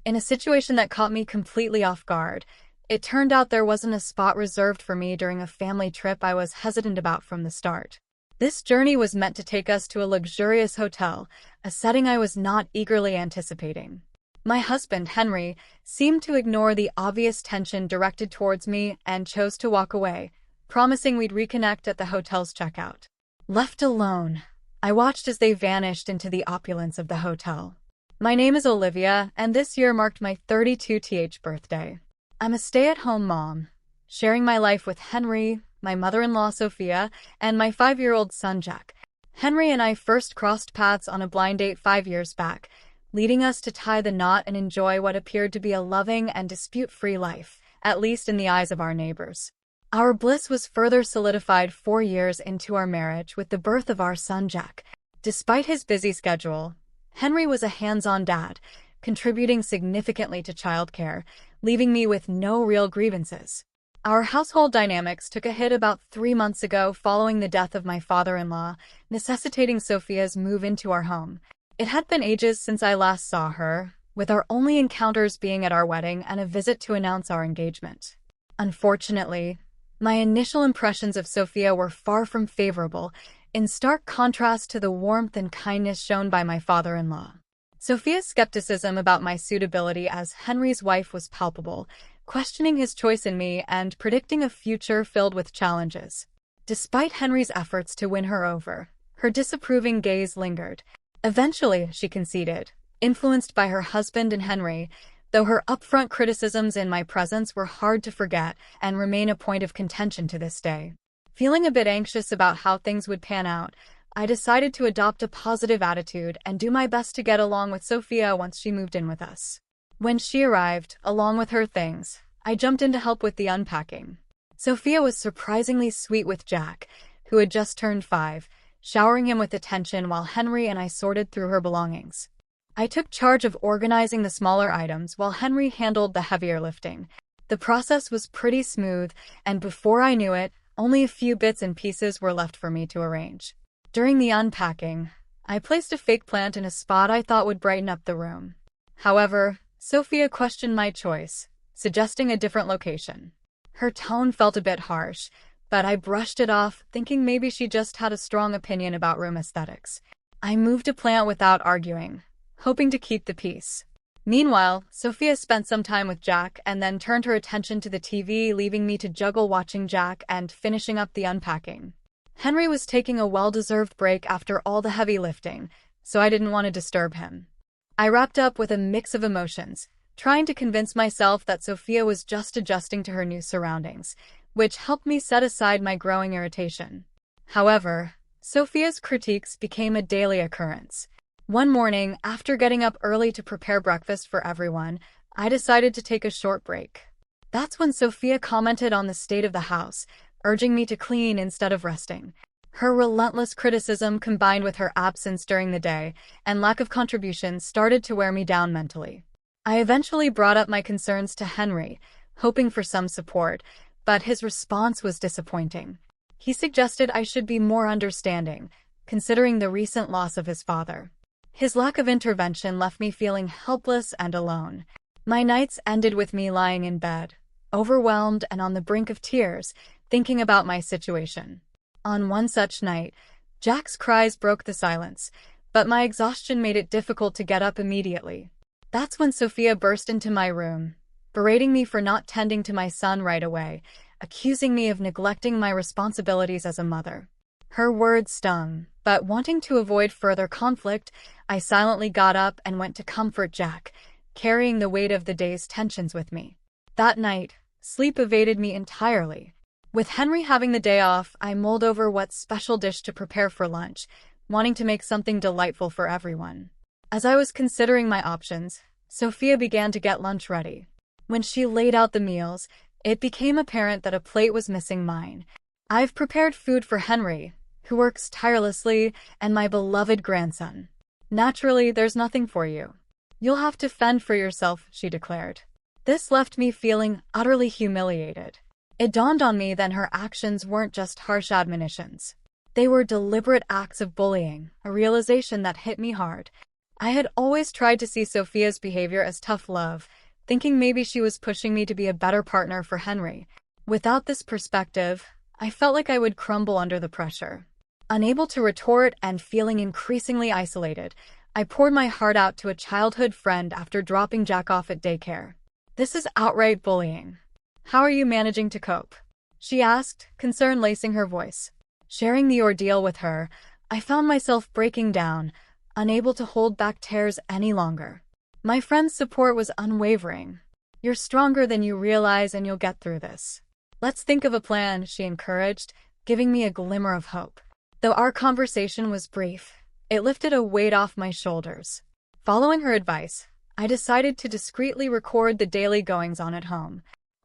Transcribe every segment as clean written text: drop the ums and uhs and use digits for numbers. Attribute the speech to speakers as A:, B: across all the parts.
A: In a situation that caught me completely off guard, it turned out there wasn't a spot reserved for me during a family trip I was hesitant about from the start. This journey was meant to take us to a luxurious hotel, a setting I was not eagerly anticipating. My husband, Henry, seemed to ignore the obvious tension directed towards me and chose to walk away, promising we'd reconnect at the hotel's checkout. Left alone, I watched as they vanished into the opulence of the hotel. My name is Olivia, and this year marked my 32th birthday. I'm a stay-at-home mom, sharing my life with Henry, my mother-in-law Sophia, and my 5-year-old son Jack. Henry and I first crossed paths on a blind date 5 years back, leading us to tie the knot and enjoy what appeared to be a loving and dispute-free life, at least in the eyes of our neighbors. Our bliss was further solidified 4 years into our marriage with the birth of our son Jack. Despite his busy schedule, Henry was a hands-on dad, contributing significantly to childcare, leaving me with no real grievances. Our household dynamics took a hit about 3 months ago following the death of my father-in-law, necessitating Sophia's move into our home. It had been ages since I last saw her, with our only encounters being at our wedding and a visit to announce our engagement. Unfortunately, my initial impressions of Sophia were far from favorable, in stark contrast to the warmth and kindness shown by my father-in-law. Sophia's skepticism about my suitability as Henry's wife was palpable, questioning his choice in me and predicting a future filled with challenges. Despite Henry's efforts to win her over, her disapproving gaze lingered. Eventually, she conceded, influenced by her husband and Henry, though her upfront criticisms in my presence were hard to forget and remain a point of contention to this day. Feeling a bit anxious about how things would pan out, I decided to adopt a positive attitude and do my best to get along with Sophia once she moved in with us. When she arrived, along with her things, I jumped in to help with the unpacking. Sophia was surprisingly sweet with Jack, who had just turned 5, showering him with attention while Henry and I sorted through her belongings. I took charge of organizing the smaller items while Henry handled the heavier lifting. The process was pretty smooth, and before I knew it, only a few bits and pieces were left for me to arrange. During the unpacking, I placed a fake plant in a spot I thought would brighten up the room. However, Sophia questioned my choice, suggesting a different location. Her tone felt a bit harsh, but I brushed it off, thinking maybe she just had a strong opinion about room aesthetics. I moved a plant without arguing, hoping to keep the peace. Meanwhile, Sophia spent some time with Jack and then turned her attention to the TV, leaving me to juggle watching Jack and finishing up the unpacking. Henry was taking a well-deserved break after all the heavy lifting, so I didn't want to disturb him. I wrapped up with a mix of emotions, trying to convince myself that Sophia was just adjusting to her new surroundings, which helped me set aside my growing irritation. However, Sophia's critiques became a daily occurrence. One morning, after getting up early to prepare breakfast for everyone, I decided to take a short break. That's when Sophia commented on the state of the house, urging me to clean instead of resting. Her relentless criticism combined with her absence during the day and lack of contribution started to wear me down mentally. I eventually brought up my concerns to Henry, hoping for some support, but his response was disappointing. He suggested I should be more understanding, considering the recent loss of his father. His lack of intervention left me feeling helpless and alone. My nights ended with me lying in bed, overwhelmed and on the brink of tears, thinking about my situation. On one such night, Jack's cries broke the silence, but my exhaustion made it difficult to get up immediately. That's when Sophia burst into my room, berating me for not tending to my son right away, accusing me of neglecting my responsibilities as a mother. Her words stung, but wanting to avoid further conflict, I silently got up and went to comfort Jack, carrying the weight of the day's tensions with me. That night, sleep evaded me entirely. With Henry having the day off, I mulled over what special dish to prepare for lunch, wanting to make something delightful for everyone. As I was considering my options, Sophia began to get lunch ready. When she laid out the meals, it became apparent that a plate was missing mine. I've prepared food for Henry, who works tirelessly, and my beloved grandson. Naturally, there's nothing for you. You'll have to fend for yourself, she declared. This left me feeling utterly humiliated. It dawned on me then her actions weren't just harsh admonitions. They were deliberate acts of bullying, a realization that hit me hard. I had always tried to see Sophia's behavior as tough love, thinking maybe she was pushing me to be a better partner for Henry. Without this perspective, I felt like I would crumble under the pressure. Unable to retort and feeling increasingly isolated, I poured my heart out to a childhood friend after dropping Jack off at daycare. "This is outright bullying. How are you managing to cope?" she asked, concern lacing her voice. Sharing the ordeal with her, I found myself breaking down, unable to hold back tears any longer. My friend's support was unwavering. "You're stronger than you realize and you'll get through this. Let's think of a plan," she encouraged, giving me a glimmer of hope. Though our conversation was brief, it lifted a weight off my shoulders. Following her advice, I decided to discreetly record the daily goings-on at home.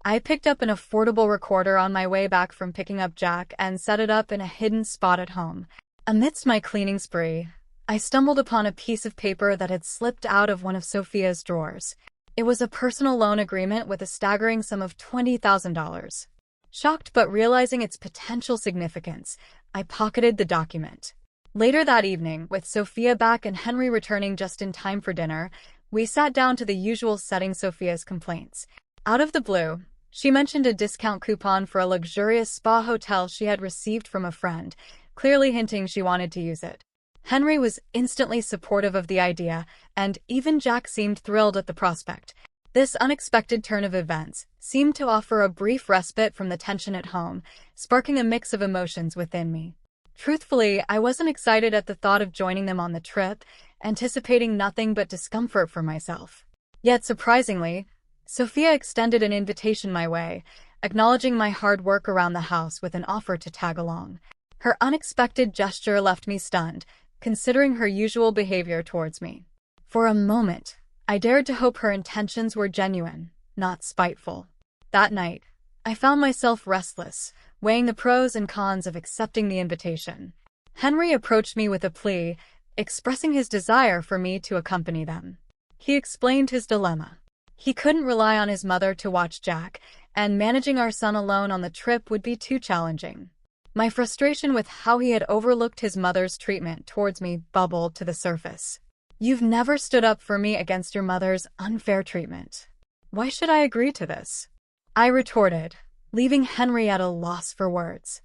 A: I picked up an affordable recorder on my way back from picking up Jack and set it up in a hidden spot at home. Amidst my cleaning spree, I stumbled upon a piece of paper that had slipped out of one of Sophia's drawers. It was a personal loan agreement with a staggering sum of $20,000. Shocked but realizing its potential significance, I pocketed the document. Later that evening, with Sophia back and Henry returning just in time for dinner, we sat down to the usual setting. Sophia's complaints. Out of the blue, she mentioned a discount coupon for a luxurious spa hotel she had received from a friend, clearly hinting she wanted to use it. Henry was instantly supportive of the idea, and even Jack seemed thrilled at the prospect. This unexpected turn of events seemed to offer a brief respite from the tension at home, sparking a mix of emotions within me. Truthfully, I wasn't excited at the thought of joining them on the trip, anticipating nothing but discomfort for myself. Yet surprisingly, Sophia extended an invitation my way, acknowledging my hard work around the house with an offer to tag along. Her unexpected gesture left me stunned, considering her usual behavior towards me. For a moment, I dared to hope her intentions were genuine, not spiteful. That night, I found myself restless, weighing the pros and cons of accepting the invitation. Henry approached me with a plea, expressing his desire for me to accompany them. He explained his dilemma. He couldn't rely on his mother to watch Jack, and managing our son alone on the trip would be too challenging. My frustration with how he had overlooked his mother's treatment towards me bubbled to the surface. "You've never stood up for me against your mother's unfair treatment. Why should I agree to this?" I retorted, leaving Henry at a loss for words.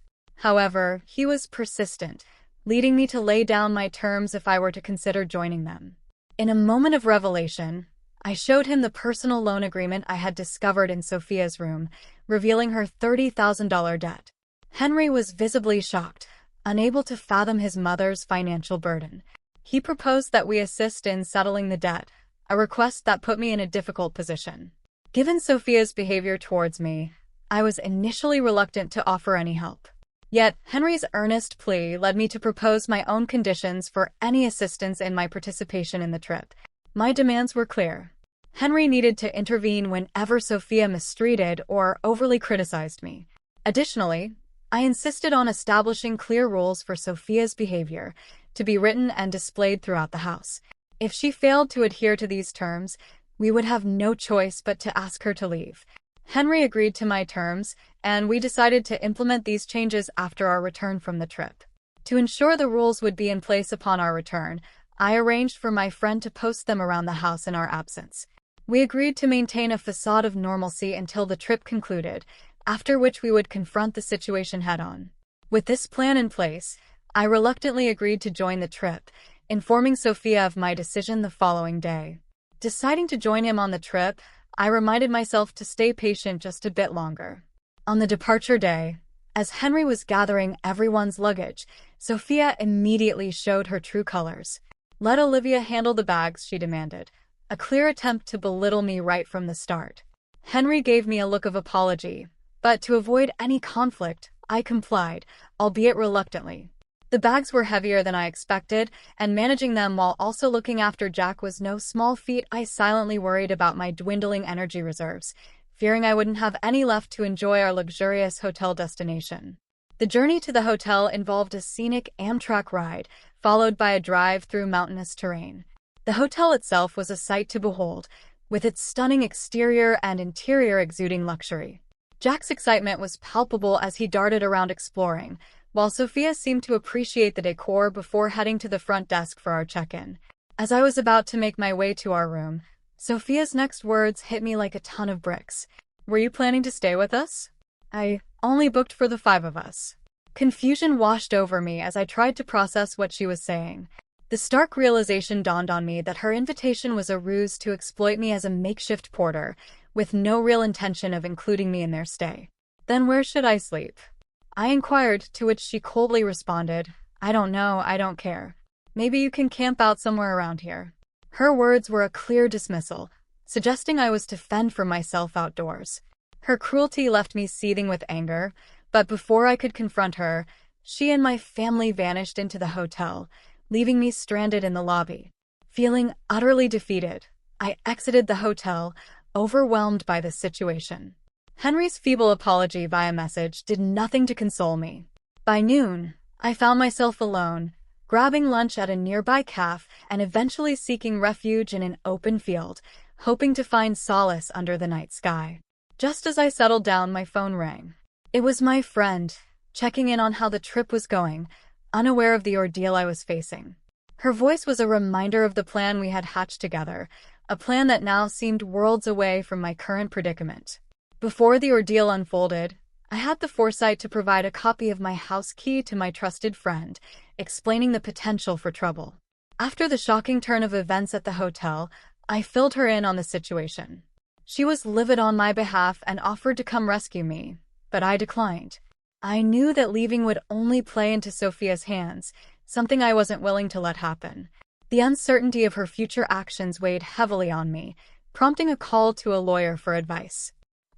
A: However, he was persistent, leading me to lay down my terms if I were to consider joining them. In a moment of revelation, I showed him the personal loan agreement I had discovered in Sophia's room, revealing her $30,000 debt. Henry was visibly shocked, unable to fathom his mother's financial burden. He proposed that we assist in settling the debt, a request that put me in a difficult position. Given Sophia's behavior towards me, I was initially reluctant to offer any help. Yet, Henry's earnest plea led me to propose my own conditions for any assistance in my participation in the trip. My demands were clear. Henry needed to intervene whenever Sophia mistreated or overly criticized me. Additionally, I insisted on establishing clear rules for Sophia's behavior, to be written and displayed throughout the house. If she failed to adhere to these terms, we would have no choice but to ask her to leave. Henry agreed to my terms, and we decided to implement these changes after our return from the trip. To ensure the rules would be in place upon our return, I arranged for my friend to post them around the house in our absence. We agreed to maintain a facade of normalcy until the trip concluded, after which we would confront the situation head-on. With this plan in place, I reluctantly agreed to join the trip, informing Sophia of my decision the following day. Deciding to join him on the trip, I reminded myself to stay patient just a bit longer. On the departure day, as Henry was gathering everyone's luggage, Sophia immediately showed her true colors. "Let Olivia handle the bags," she demanded, a clear attempt to belittle me right from the start. Henry gave me a look of apology, but to avoid any conflict, I complied, albeit reluctantly. The bags were heavier than I expected, and managing them while also looking after Jack was no small feat. I silently worried about my dwindling energy reserves, fearing I wouldn't have any left to enjoy our luxurious hotel destination. The journey to the hotel involved a scenic Amtrak ride, followed by a drive through mountainous terrain. The hotel itself was a sight to behold, with its stunning exterior and interior exuding luxury. Jack's excitement was palpable as he darted around exploring, while Sophia seemed to appreciate the decor before heading to the front desk for our check-in. As I was about to make my way to our room, Sophia's next words hit me like a ton of bricks. Were you planning to stay with us? I only booked for the 5 of us. Confusion washed over me as I tried to process what she was saying. The stark realization dawned on me that her invitation was a ruse to exploit me as a makeshift porter, with no real intention of including me in their stay. Then where should I sleep? I inquired, to which she coldly responded, I don't know, I don't care. Maybe you can camp out somewhere around here. Her words were a clear dismissal, suggesting I was to fend for myself outdoors. Her cruelty left me seething with anger, but before I could confront her, she and my family vanished into the hotel, leaving me stranded in the lobby. Feeling utterly defeated, I exited the hotel, overwhelmed by the situation. Henry's feeble apology via message did nothing to console me. By noon, I found myself alone, grabbing lunch at a nearby cafe and eventually seeking refuge in an open field, hoping to find solace under the night sky. Just as I settled down, my phone rang. It was my friend, checking in on how the trip was going, unaware of the ordeal I was facing. Her voice was a reminder of the plan we had hatched together, a plan that now seemed worlds away from my current predicament. Before the ordeal unfolded, I had the foresight to provide a copy of my house key to my trusted friend, explaining the potential for trouble. After the shocking turn of events at the hotel, I filled her in on the situation. She was livid on my behalf and offered to come rescue me, but I declined. I knew that leaving would only play into Sophia's hands, something I wasn't willing to let happen. The uncertainty of her future actions weighed heavily on me, prompting a call to a lawyer for advice.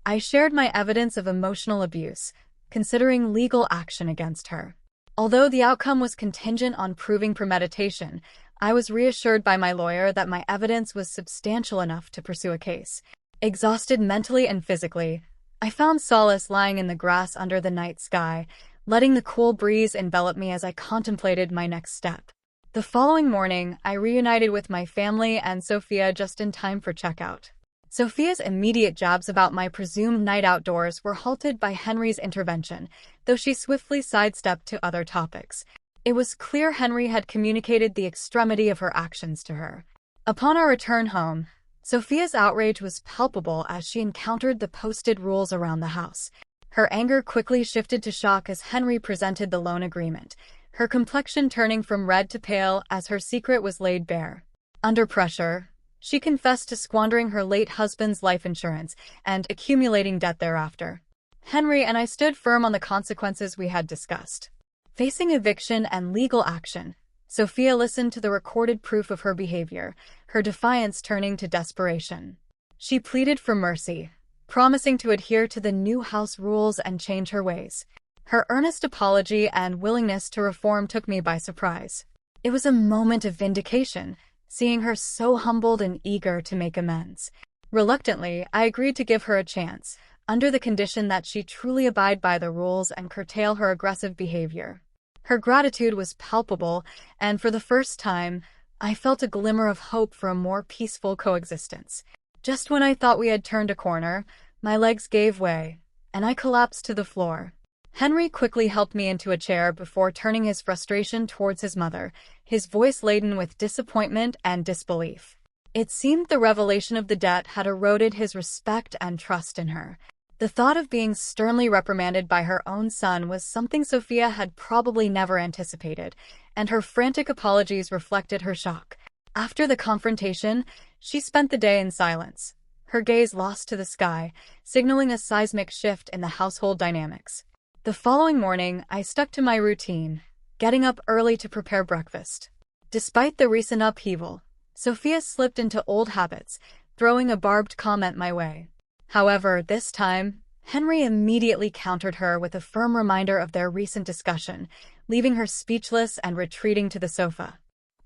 A: I shared my evidence of emotional abuse, considering legal action against her. Although the outcome was contingent on proving premeditation, I was reassured by my lawyer that my evidence was substantial enough to pursue a case. Exhausted mentally and physically, I found solace lying in the grass under the night sky, letting the cool breeze envelop me as I contemplated my next step. The following morning, I reunited with my family and Sophia just in time for checkout. Sophia's immediate jabs about my presumed night outdoors were halted by Henry's intervention, though she swiftly sidestepped to other topics. It was clear Henry had communicated the extremity of her actions to her. Upon our return home, Sophia's outrage was palpable as she encountered the posted rules around the house. Her anger quickly shifted to shock as Henry presented the loan agreement, her complexion turning from red to pale as her secret was laid bare. Under pressure, she confessed to squandering her late husband's life insurance and accumulating debt thereafter. Henry and I stood firm on the consequences we had discussed. Facing eviction and legal action, Sophia listened to the recorded proof of her behavior, her defiance turning to desperation. She pleaded for mercy, promising to adhere to the new house rules and change her ways. Her earnest apology and willingness to reform took me by surprise. It was a moment of vindication, seeing her so humbled and eager to make amends. Reluctantly, I agreed to give her a chance, under the condition that she truly abide by the rules and curtail her aggressive behavior. Her gratitude was palpable, and for the first time, I felt a glimmer of hope for a more peaceful coexistence. Just when I thought we had turned a corner, my legs gave way, and I collapsed to the floor. Henry quickly helped me into a chair before turning his frustration towards his mother, his voice laden with disappointment and disbelief. It seemed the revelation of the debt had eroded his respect and trust in her. The thought of being sternly reprimanded by her own son was something Sophia had probably never anticipated, and her frantic apologies reflected her shock. After the confrontation, she spent the day in silence, her gaze lost to the sky, signaling a seismic shift in the household dynamics. The following morning, I stuck to my routine, getting up early to prepare breakfast. Despite the recent upheaval, Sophia slipped into old habits, throwing a barbed comment my way. However, this time, Henry immediately countered her with a firm reminder of their recent discussion, leaving her speechless and retreating to the sofa.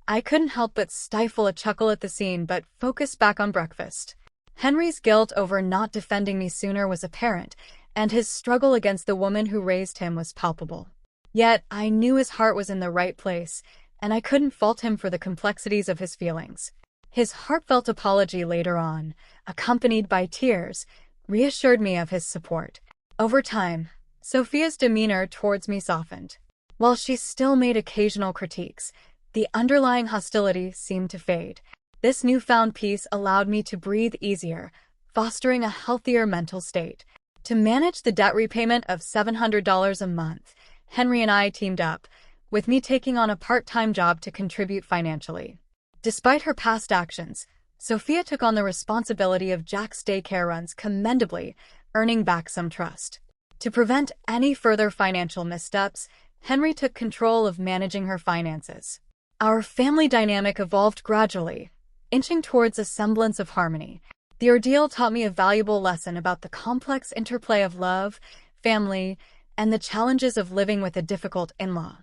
A: I couldn't help but stifle a chuckle at the scene but focus back on breakfast. Henry's guilt over not defending me sooner was apparent, and his struggle against the woman who raised him was palpable. Yet, I knew his heart was in the right place, and I couldn't fault him for the complexities of his feelings. His heartfelt apology later on, accompanied by tears, reassured me of his support. Over time, Sophia's demeanor towards me softened. While she still made occasional critiques, The underlying hostility seemed to fade. This newfound peace allowed me to breathe easier, fostering a healthier mental state. To manage the debt repayment of $700 a month, Henry and I teamed up, with me taking on a part-time job to contribute financially. Despite her past actions, Sophia took on the responsibility of Jack's daycare runs commendably, earning back some trust. To prevent any further financial missteps, Henry took control of managing her finances. Our family dynamic evolved gradually, inching towards a semblance of harmony. The ordeal taught me a valuable lesson about the complex interplay of love, family, and the challenges of living with a difficult in-law.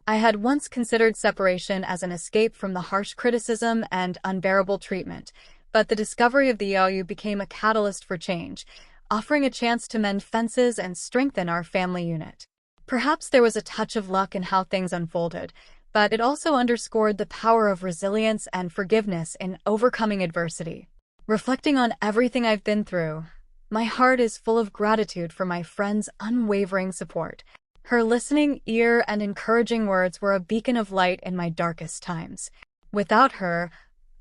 A: I had once considered separation as an escape from the harsh criticism and unbearable treatment, but the discovery of the EOU became a catalyst for change, offering a chance to mend fences and strengthen our family unit. Perhaps there was a touch of luck in how things unfolded, but it also underscored the power of resilience and forgiveness in overcoming adversity. Reflecting on everything I've been through, my heart is full of gratitude for my friend's unwavering support. Her listening ear and encouraging words were a beacon of light in my darkest times. Without her,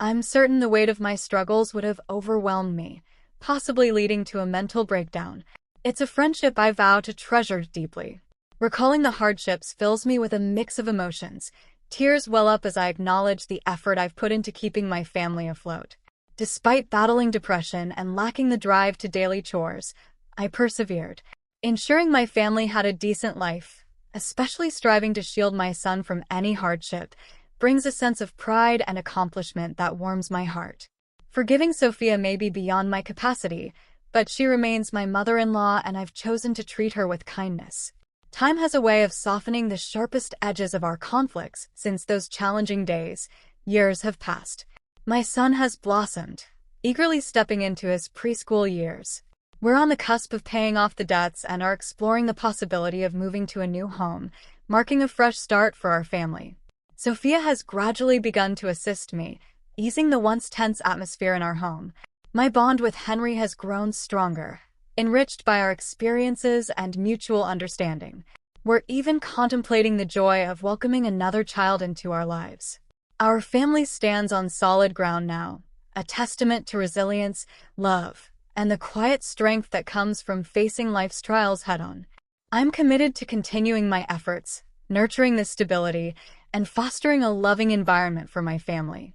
A: I'm certain the weight of my struggles would have overwhelmed me, possibly leading to a mental breakdown. It's a friendship I vow to treasure deeply. Recalling the hardships fills me with a mix of emotions. Tears well up as I acknowledge the effort I've put into keeping my family afloat. Despite battling depression and lacking the drive to daily chores, I persevered, ensuring my family had a decent life. Especially striving to shield my son from any hardship brings a sense of pride and accomplishment that warms my heart. Forgiving Sophia may be beyond my capacity, but she remains my mother-in-law and I've chosen to treat her with kindness. Time has a way of softening the sharpest edges of our conflicts since those challenging days. Years have passed. My son has blossomed, eagerly stepping into his preschool years. We're on the cusp of paying off the debts and are exploring the possibility of moving to a new home, marking a fresh start for our family. Sophia has gradually begun to assist me, easing the once tense atmosphere in our home. My bond with Henry has grown stronger, enriched by our experiences and mutual understanding. We're even contemplating the joy of welcoming another child into our lives. Our family stands on solid ground now, a testament to resilience, love, and the quiet strength that comes from facing life's trials head-on. I'm committed to continuing my efforts, nurturing this stability, and fostering a loving environment for my family.